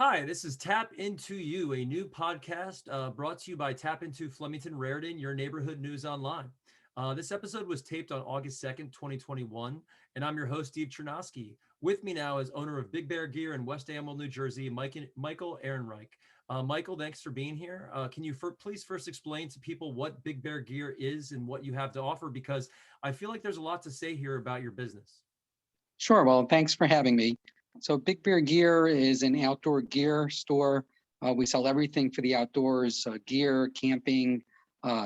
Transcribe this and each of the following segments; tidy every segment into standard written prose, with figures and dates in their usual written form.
Hi, this is Tap Into You, a new podcast brought to you by TAPinto Flemington Raritan, your neighborhood news online. This episode was taped on August 2nd, 2021, and I'm your host, Steve Chernosky. With me now is owner of Big Bear Gear in West Amwell, New Jersey, Michael Ehrenreich. Michael, thanks for being here. Can you please first explain to people what Big Bear Gear is and what you have to offer? Because I feel like there's a lot to say here about your business. Sure. Well, thanks for having me. So Big Bear Gear is an outdoor gear store. We sell everything for the outdoors, gear, camping,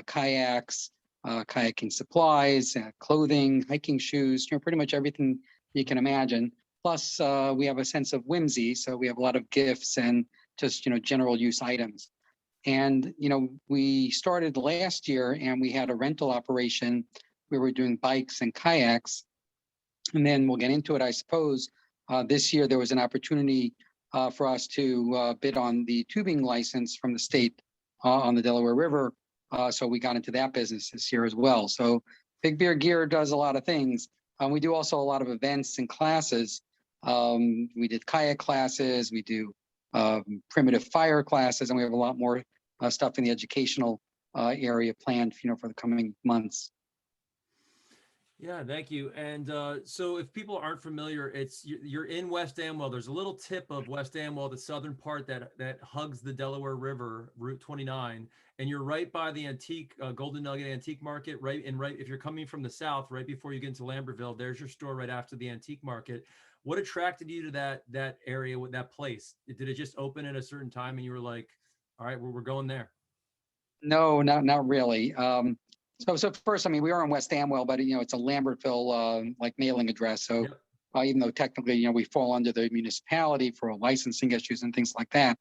kayaks, kayaking supplies, clothing, hiking shoes, pretty much everything you can imagine. Plus, we have a sense of whimsy. So we have a lot of gifts and just, general use items. And, we started last year and we had a rental operation. We were doing bikes and kayaks. And then we'll get into it, I suppose. This year, there was an opportunity for us to bid on the tubing license from the state on the Delaware River. So we got into that business this year as well. So Big Bear Gear does a lot of things. We do also a lot of events and classes. We did kayak classes, we do primitive fire classes, and we have a lot more stuff in the educational area planned, for the coming months. Yeah, thank you. And so if people aren't familiar, you're in West Amwell. There's a little tip of West Amwell, the southern part that hugs the Delaware River, Route 29, and you're right by the antique Golden Nugget Antique Market. Right if you're coming from the south, right before you get into Lambertville, there's your store right after the Antique Market. What attracted you to that area, with that place? Did it just open at a certain time and you were like, all right, we're going there? No, not really. So first, we are in West Amwell, but it's a Lambertville like mailing address. So Yep. Even though technically we fall under the municipality for licensing issues and things like that,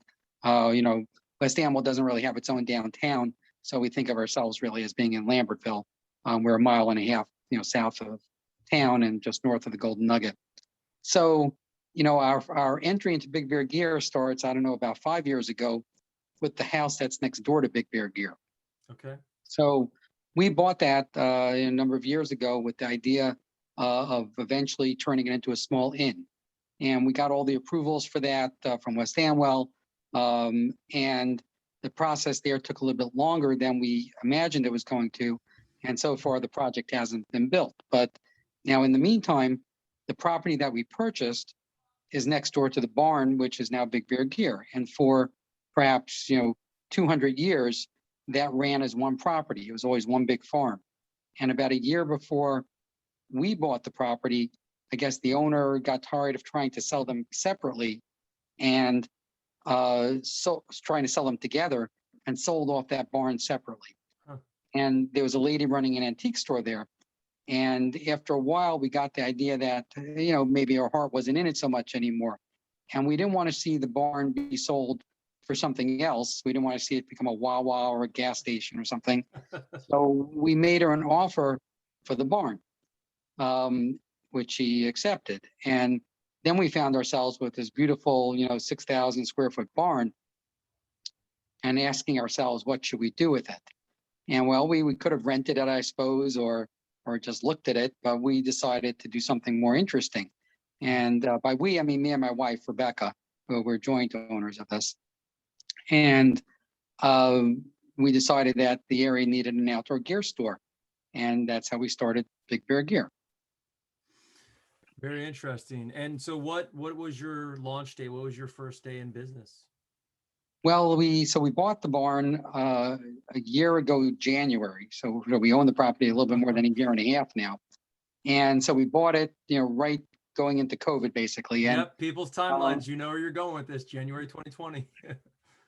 West Amwell doesn't really have its own downtown. So we think of ourselves really as being in Lambertville. We're a mile and a half, south of town and just north of the Golden Nugget. So our entry into Big Bear Gear starts, I don't know, about 5 years ago, with the house that's next door to Big Bear Gear. Okay. So we bought that a number of years ago with the idea of eventually turning it into a small inn. And we got all the approvals for that from West Amwell. And the process there took a little bit longer than we imagined it was going to. And so far, the project hasn't been built. But now, in the meantime, the property that we purchased is next door to the barn, which is now Big Bear Gear. And for perhaps, 200 years, that ran as one property. It was always one big farm. And about a year before we bought the property, I guess the owner got tired of trying to sell them separately and so trying to sell them together and sold off that barn separately. Huh. And there was a lady running an antique store there. And after a while, we got the idea that, maybe our heart wasn't in it so much anymore. And we didn't want to see the barn be sold for something else. We didn't want to see it become a Wawa or a gas station or something. So we made her an offer for the barn, which she accepted. And then we found ourselves with this beautiful, 6,000 square foot barn and asking ourselves, what should we do with it? And well, we could have rented it, I suppose, or just looked at it, but we decided to do something more interesting. And by we, I mean me and my wife, Rebecca, who we're joint owners of this. And we decided that the area needed an outdoor gear store. And that's how we started Big Bear Gear. Very interesting. And so what was your launch day? What was your first day in business? Well, we bought the barn a year ago, January. So we own the property a little bit more than a year and a half now. And so we bought it, right going into COVID, basically. And, yep, people's timelines, you know where you're going with this, January 2020.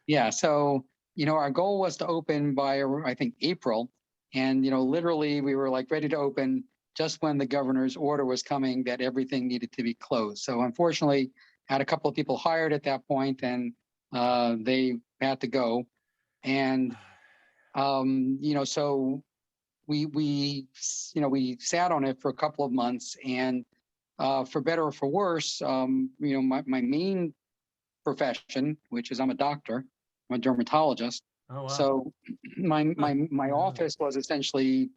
Yeah. So, our goal was to open by, I think, April. And, literally we were like ready to open just when the governor's order was coming that everything needed to be closed. So unfortunately, I had a couple of people hired at that point and they had to go. And, so we sat on it for a couple of months and for better or for worse, my main profession, which is I'm a doctor, I'm a dermatologist. Oh, wow. So my office was essentially,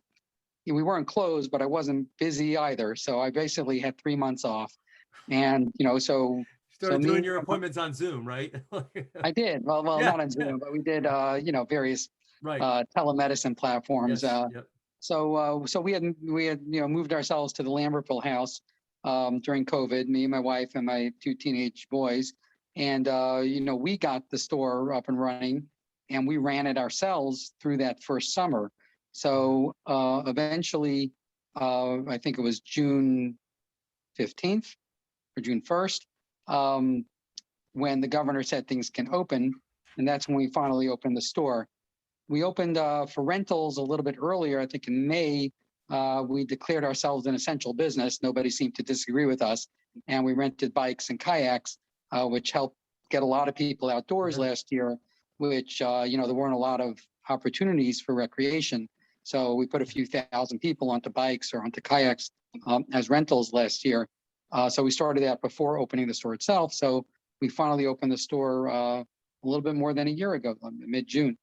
we weren't closed, but I wasn't busy either. So I basically had 3 months off. And, so So Started me doing and your appointments on Zoom, right? I did. Well, Yeah, not on yeah, Zoom, but we did, various right. telemedicine platforms. Yes, yep. So we had moved ourselves to the Lambertville house during COVID. Me and my wife and my two teenage boys, and we got the store up and running, and we ran it ourselves through that first summer. So eventually, I think it was June 15th or June 1st. Um, when the governor said things can open, and that's when we finally opened the store. We opened for rentals a little bit earlier, I think in May. We declared ourselves an essential business. Nobody seemed to disagree with us, and we rented bikes and kayaks, which helped get a lot of people outdoors Yeah. last year. Which there weren't a lot of opportunities for recreation, so we put a few thousand people onto bikes or onto kayaks as rentals last year. So we started that before opening the store itself. So we finally opened the store a little bit more than a year ago, mid-June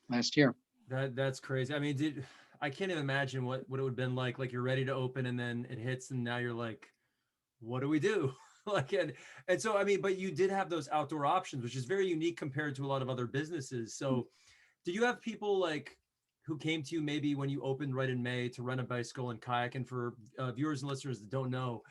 last year. That's crazy. I mean, I can't even imagine what it would have been like you're ready to open and then it hits and now you're like, what do we do? Like, and so, I mean, but you did have those outdoor options, which is very unique compared to a lot of other businesses. So did you have people like who came to you maybe when you opened right in May to rent a bicycle and kayak? And for viewers and listeners that don't know,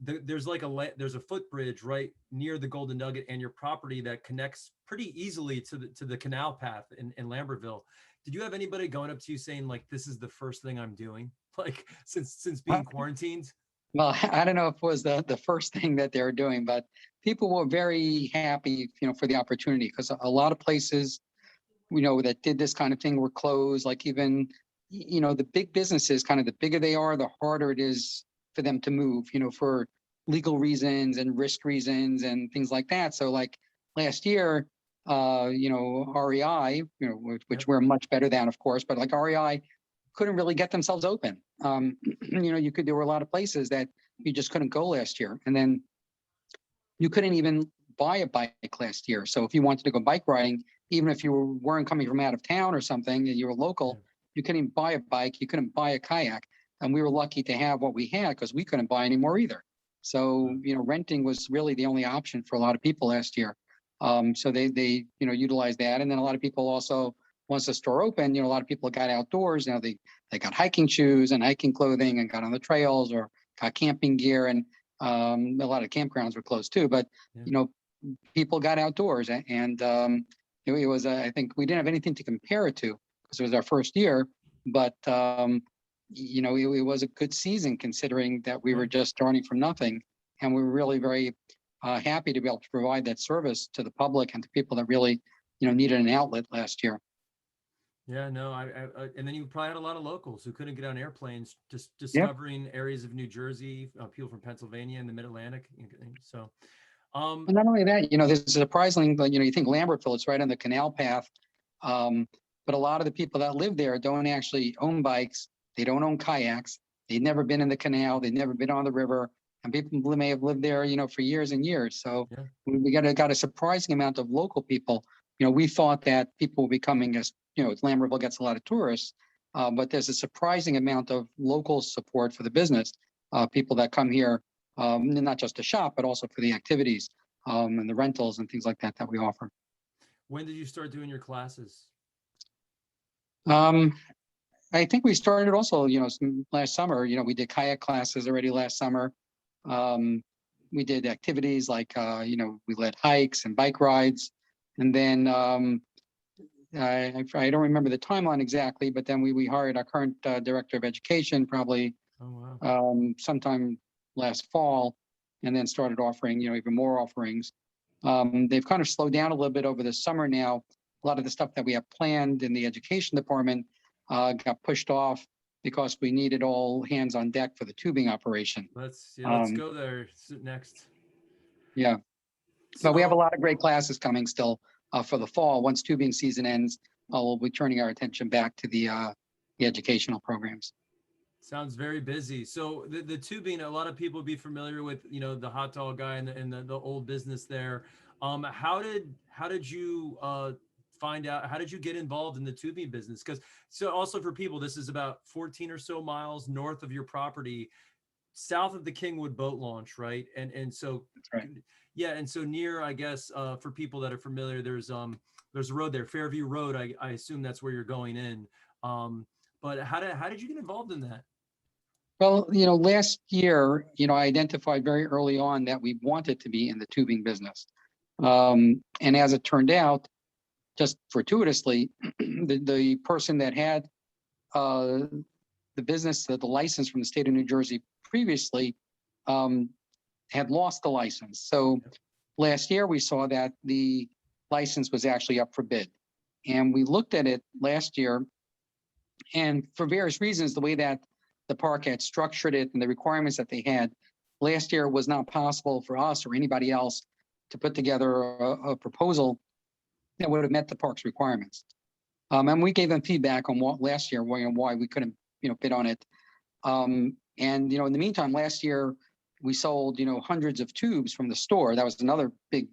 there's like there's a footbridge right near the Golden Nugget and your property that connects pretty easily to the canal path in Lambertville. Did you have anybody going up to you saying like, this is the first thing I'm doing, like since being quarantined? Well, I don't know if it was the first thing that they were doing, but people were very happy, for the opportunity, because a lot of places, that did this kind of thing were closed. Like even, the big businesses, kind of the bigger they are, the harder it is for them to move, for legal reasons and risk reasons and things like that. So like last year, REI, which Yep. we're much better than, of course, but like REI couldn't really get themselves open. There were a lot of places that you just couldn't go last year. And then you couldn't even buy a bike last year. So if you wanted to go bike riding, even if you weren't coming from out of town or something and you were local, you couldn't buy a bike, you couldn't buy a kayak. And we were lucky to have what we had because we couldn't buy any more either. So, renting was really the only option for a lot of people last year. So they utilized that. And then a lot of people also, once the store opened, a lot of people got outdoors. They got hiking shoes and hiking clothing and got on the trails or got camping gear. And a lot of campgrounds were closed too, but people got outdoors, and it was. I think we didn't have anything to compare it to because it was our first year, but it was a good season considering that we were just starting from nothing, and we were really very happy to be able to provide that service to the public and to people that really needed an outlet last year. Yeah, no, and then you probably had a lot of locals who couldn't get on airplanes, just Yeah. discovering areas of New Jersey, people from Pennsylvania and the Mid-Atlantic. So, And not only that, this is surprising, but you think Lambertville, it's right on the canal path. But a lot of the people that live there don't actually own bikes. They don't own kayaks. They've never been in the canal. They've never been on the river. And people may have lived there, for years and years. So yeah. we got a surprising amount of local people. We thought that people were becoming, as Lambertville gets a lot of tourists, but there's a surprising amount of local support for the business. People that come here, not just to shop, but also for the activities and the rentals and things like that that we offer. When did you start doing your classes? I think we started also, last summer. We did kayak classes already last summer. We did activities like, we led hikes and bike rides. And then I don't remember the timeline exactly, but then we hired our current director of education probably Oh, wow. sometime last fall, and then started offering, even more offerings. They've kind of slowed down a little bit over the summer now. A lot of the stuff that we have planned in the education department got pushed off because we needed all hands on deck for the tubing operation. Let's Um, go there next. yeah, but we have a lot of great classes coming still for the fall. Once tubing season ends, we'll be turning our attention back to the educational programs. Sounds very busy. So the tubing, a lot of people would be familiar with, the hot dog guy and the old business there. How did you find out? How did you get involved in the tubing business? Because so also for people, this is about 14 or so miles north of your property. south of the Kingwood boat launch, right? And so, That's right. yeah, and so near, I guess, for people that are familiar, there's a road there, Fairview Road. I assume that's where you're going in. But how did you get involved in that? Well, last year, I identified very early on that we wanted to be in the tubing business. And as it turned out, just fortuitously, the person that had uh, the business, the license from the state of New Jersey previously, had lost the license. So last year we saw that the license was actually up for bid. And we looked at it last year, and for various reasons, the way that the park had structured it and the requirements that they had, last year was not possible for us or anybody else to put together a proposal that would have met the park's requirements. And we gave them feedback on what last year, why we couldn't, bid on it. And, in the meantime, last year we sold, hundreds of tubes from the store. That was another big,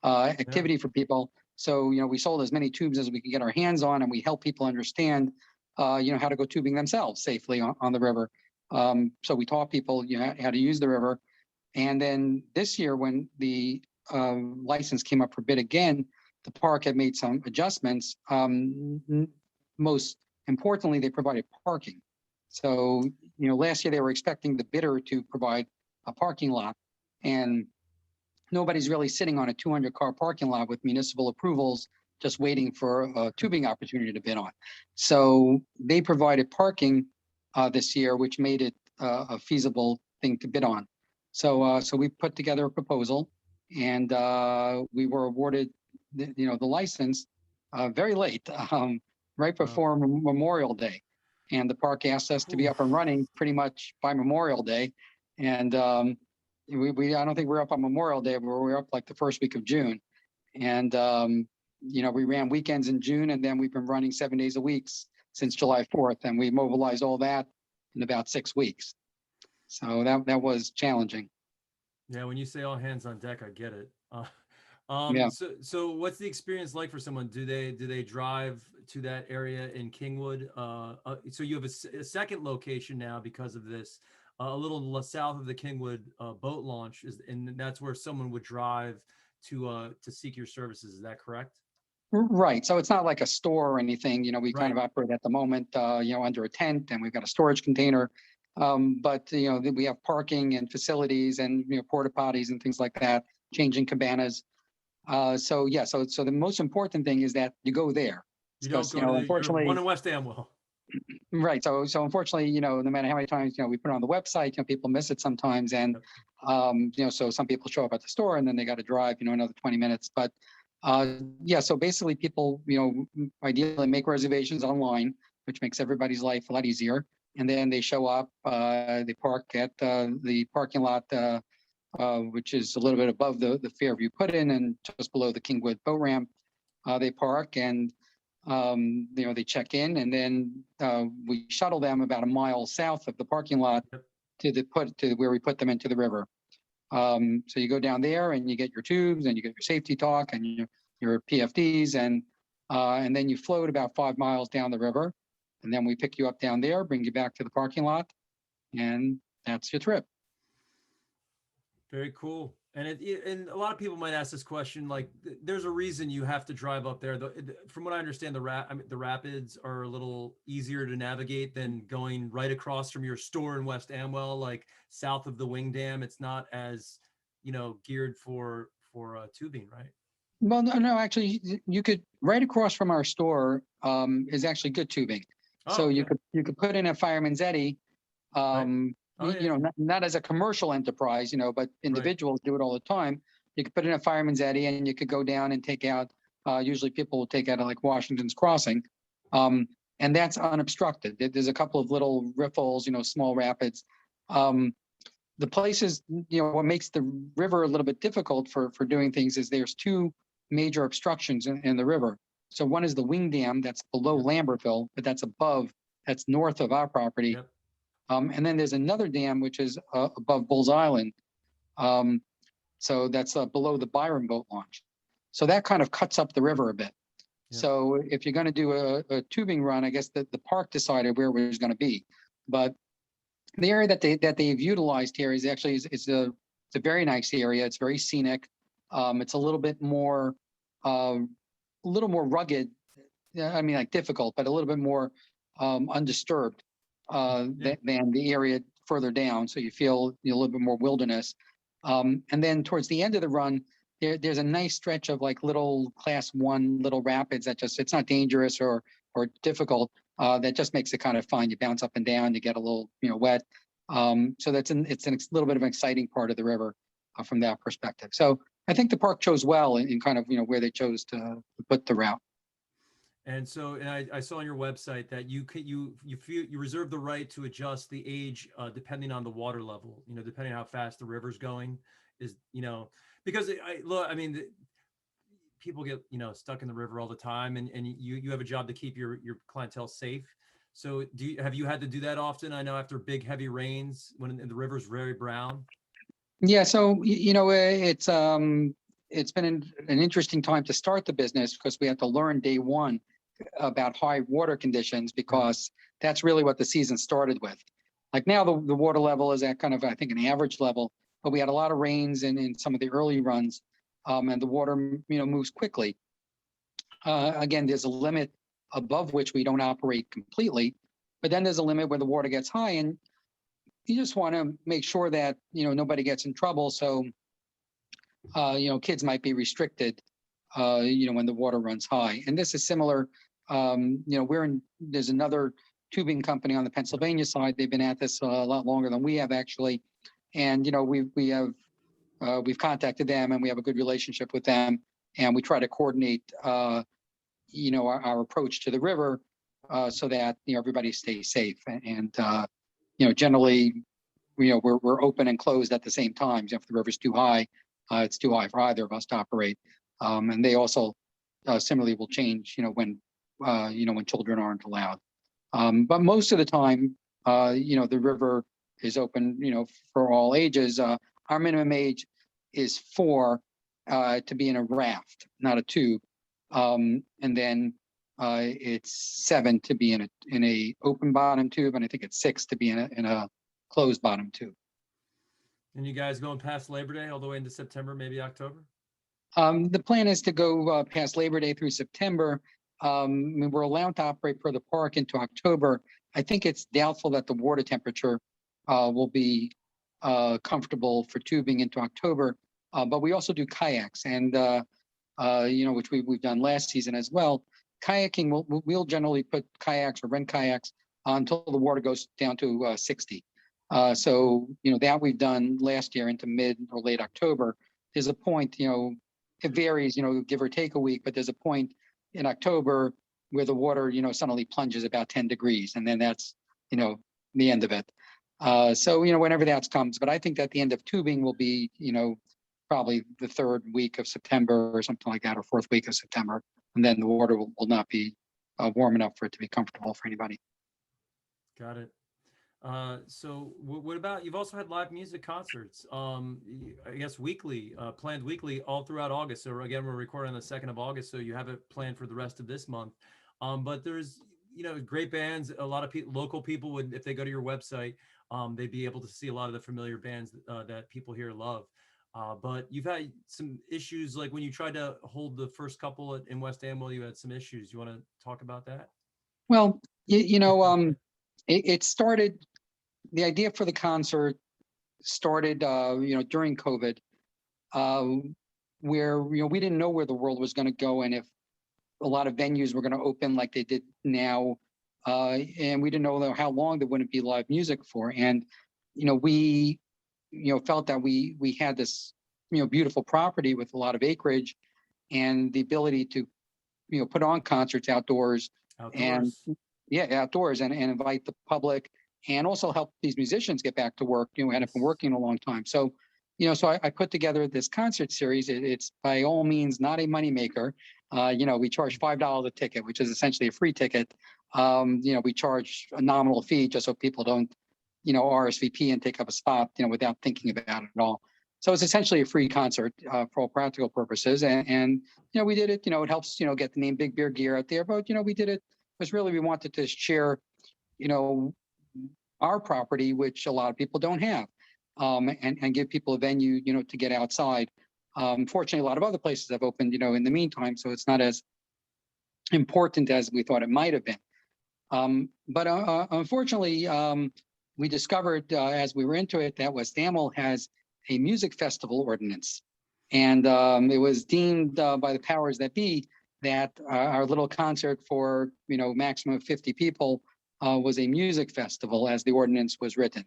activity for people. So, we sold as many tubes as we could get our hands on, and we help people understand, how to go tubing themselves safely on the river. So we taught people, how to use the river. And then this year, when the license came up for bid again, the park had made some adjustments. Most importantly, they provided parking. So, last year they were expecting the bidder to provide a parking lot, and nobody's really sitting on a 200-car parking lot with municipal approvals, just waiting for a tubing opportunity to bid on. So they provided parking this year, which made it a feasible thing to bid on. So we put together a proposal, and we were awarded the license very late, right before Memorial Day. And the park asked us to be up and running pretty much by Memorial Day. And we I don't think we're up on Memorial Day, but we're up like the first week of June. And, we ran weekends in June, and then we've been running 7 days a week since July 4th. And we mobilized all that in about 6 weeks. So that was challenging. Yeah, when you say all hands on deck, I get it. Yeah. So what's the experience like for someone? Do they drive to that area in Kingwood? So you have a second location now because of this, a little south of the Kingwood boat launch, and that's where someone would drive to seek your services. Is that correct? Right. So it's not like a store or anything. We kind of Right. operate at the moment, under a tent, and we've got a storage container. But we have parking and facilities and porta potties and things like that, changing cabanas. So the most important thing is that you go there. You don't Because go to the, you're one unfortunately, in West Amwell. right. So unfortunately, no matter how many times we put it on the website, people miss it sometimes, and so some people show up at the store and then they got to drive another 20 minutes. But so basically, people ideally make reservations online, which makes everybody's life a lot easier. And then they show up, they park at the parking lot, which is a little bit above the Fairview put-in and just below the Kingwood boat ramp. They park, and they check in, and then we shuttle them about a mile south of the parking lot to where we put them into the river. So you go down there and you get your tubes, and you get your safety talk and your PFDs, and then you float about 5 miles down the river, and then we pick you up down there, bring you back to the parking lot, and that's your trip. Very cool. And a lot of people might ask this question, like, there's a reason you have to drive up there. From what I understand, the rapids are a little easier to navigate than going right across from your store in West Amwell, like south of the Wing Dam. It's not as, geared for tubing, right? Well, no, actually, you could right across from our store is actually good tubing. Oh, So okay. you could put in a fireman's eddy. Right. Oh, yeah. Not as a commercial enterprise, but individuals do it all the time. You could put in a fireman's eddy, and you could go down and take out. Usually, people will take out like Washington's Crossing, and that's unobstructed. There's a couple of little riffles, small rapids. The places, what makes the river a little bit difficult for doing things is there's two major obstructions in the river. So one is the Wing Dam that's below Lambertville, but that's north of our property. Yep. And then there's another dam which is above Bulls Island. So that's below the Byron boat launch. So that kind of cuts up the river a bit. Yep. So if you're going to do a tubing run, I guess the park decided where it was going to be. But The area that they've utilized here is actually it's a very nice area. It's very scenic. It's a little bit more rugged. I mean, like difficult, but a little bit more undisturbed than the area further down. So you feel a little bit more wilderness. And then towards the end of the run, there's a nice stretch of like little class 1 little rapids that just, it's not dangerous or difficult. That just makes it kind of fun. You bounce up and down, you get a little, wet. So it's a little bit of an exciting part of the river from that perspective. So I think the park chose well in kind of, where they chose to put the route. And so, and I saw on your website that you reserve the right to adjust the age depending on the water level. Depending on how fast the river's going, because I mean, people get stuck in the river all the time, and you have a job to keep your clientele safe. So have you had to do that often? I know after big heavy rains when the river's very brown. Yeah, so it's been an interesting time to start the business because we had to learn day one about high water conditions, because that's really what the season started with. Like now the water level is at kind of, I think, an average level, but we had a lot of rains in some of the early runs, and the water moves quickly. Again, there's a limit above which we don't operate completely, but then there's a limit where the water gets high, and you just want to make sure that nobody gets in trouble. So kids might be restricted when the water runs high. And this is similar. There's another tubing company on the Pennsylvania side. They've been at this a lot longer than we have, actually. And we've contacted them, and we have a good relationship with them, and we try to coordinate our approach to the river so that everybody stays safe. And generally, we're open and closed at the same time. If the river's too high, it's too high for either of us to operate. And they also similarly will change, when children aren't allowed. But most of the time, the river is open, for all ages. Our minimum age is 4 to be in a raft, not a tube. And then it's 7 to be in a open bottom tube, and I think it's 6 to be in a closed bottom tube. And you guys going past Labor Day all the way into September, maybe October? The plan is to go past Labor Day through September. We're allowed to operate per the park into October. I think it's doubtful that the water temperature will be comfortable for tubing into October. But we also do kayaks, and which we've done last season as well. Kayaking, we'll generally put kayaks or rent kayaks until the water goes down to 60. So that we've done last year into mid or late October. There's a point, it varies, give or take a week, but there's a point in October where the water, suddenly plunges about 10 degrees, and then that's, the end of it. So, whenever that comes, but I think that the end of tubing will be, probably the 3rd week of September or something like that, or 4th week of September. And then the water will not be warm enough for it to be comfortable for anybody. Got it. So what about, you've also had live music concerts, I guess weekly, planned weekly all throughout August. So again, we're recording on the 2nd of August. So you have it planned for the rest of this month. But there's, great bands. A lot of local people would, if they go to your website, they'd be able to see a lot of the familiar bands that people here love. But you've had some issues, like when you tried to hold the first couple in West Amwell, you had some issues. You want to talk about that? Well, it started, the idea for the concert started, during COVID, where, we didn't know where the world was going to go and if a lot of venues were going to open like they did now. And we didn't know how long there wouldn't be live music for. And, we, felt that we had this, beautiful property with a lot of acreage and the ability to, put on concerts outdoors. And outdoors and invite the public, and also help these musicians get back to work, who hadn't been working a long time. So, so I put together this concert series. It's by all means not a moneymaker. We charge $5 a ticket, which is essentially a free ticket. We charge a nominal fee just so people don't, RSVP and take up a spot, without thinking about it at all. So it's essentially a free concert for all practical purposes. And we did it, it helps, get the name Big Bear Gear out there. But, we did it because really we wanted to share, our property, which a lot of people don't have, and give people a venue, to get outside. Fortunately, a lot of other places have opened, in the meantime, so it's not as important as we thought it might have been. But unfortunately, we discovered as we were into it that West Amwell has a music festival ordinance. And it was deemed by the powers that be that our little concert for, maximum of 50 people was a music festival as the ordinance was written.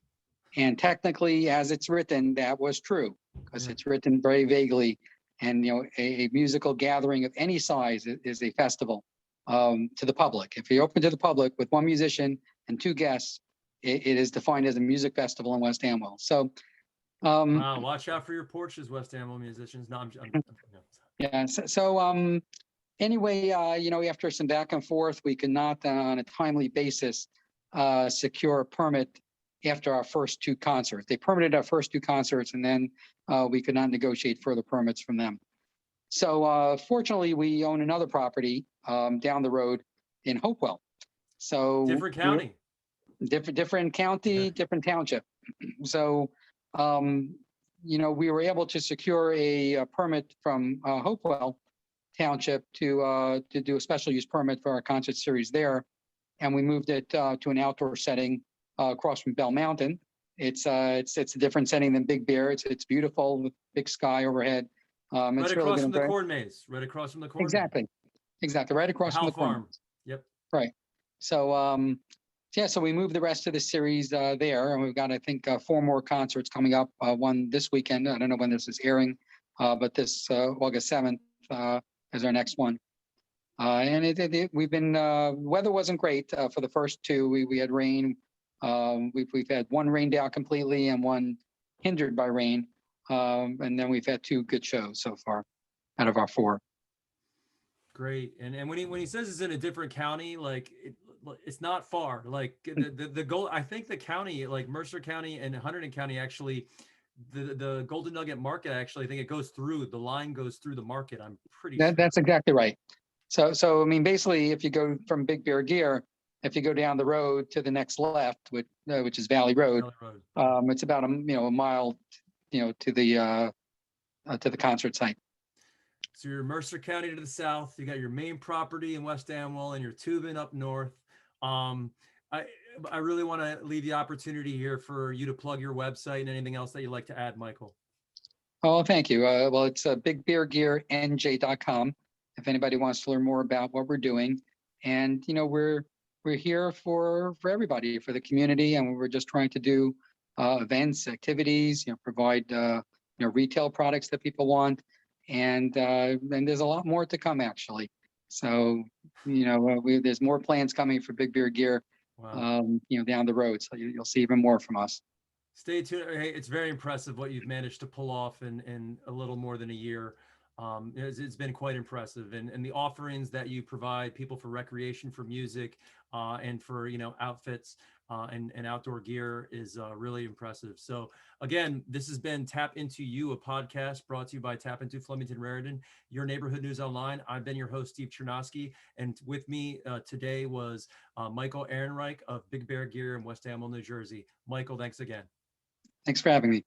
And technically, as it's written, that was true because it's written very vaguely. And, a musical gathering of any size is a festival to the public. If you open to the public with one musician and two guests, it is defined as a music festival in West Amwell. So, wow, watch out for your porches, West Amwell musicians. No, yeah. So, anyway, after some back and forth, we could not, on a timely basis, secure a permit after our first two concerts. They permitted our first two concerts, and then we could not negotiate further permits from them. So, fortunately, we own another property down the road in Hopewell. So different county, different county, different township. So, we were able to secure a permit from Hopewell Township to do a special use permit for our concert series there, and we moved it to an outdoor setting across from Bell Mountain. It's a different setting than Big Bear. It's beautiful with big sky overhead. right It's across really from the corn maze. Right across from the corn. Exactly, right across from Hal the corn Farm. maze. Yep. Right. So, so we moved the rest of the series there, and we've got, I think, 4 more concerts coming up. One this weekend. I don't know when this is airing, but this August 7th is our next one. And we've been weather wasn't great for the first two. We had rain. We've had one rained out completely and one hindered by rain, and then we've had 2 good shows so far out of our 4. Great. And when he says it's in a different county, like it's not far. Like the goal, I think the county, like Mercer County and Hunterdon County, actually, the Golden Nugget Market, actually, I think it goes through the line, goes through the market. I'm pretty sure. That's exactly right. So I mean, basically, if you go from Big Bear Gear, if you go down the road to the next left, which is Valley Road, it's about a mile, to the concert site. So you're Mercer County to the south. You got your main property in West Amwell, and you're Tubin up north. I really want to leave the opportunity here for you to plug your website and anything else that you'd like to add, Michael. Oh, thank you. Well, it's bigbeargearnj.com. If anybody wants to learn more about what we're doing, and we're here for everybody, for the community, and we're just trying to do events, activities, provide retail products that people want, and there's a lot more to come actually. So there's more plans coming for Big Bear Gear, wow. Down the road. So you'll see even more from us. Stay tuned. Hey, it's very impressive what you've managed to pull off in a little more than a year. It's been quite impressive, and the offerings that you provide people for recreation, for music, and for outfits and outdoor gear is really impressive. So again, this has been Tap Into You, a podcast brought to you by TAPinto Flemington Raritan, your neighborhood news online. I've been your host, Steve Chernosky, and with me today was Michael Ehrenreich of Big Bear Gear in West Amwell, New Jersey. Michael, thanks again. Thanks for having me.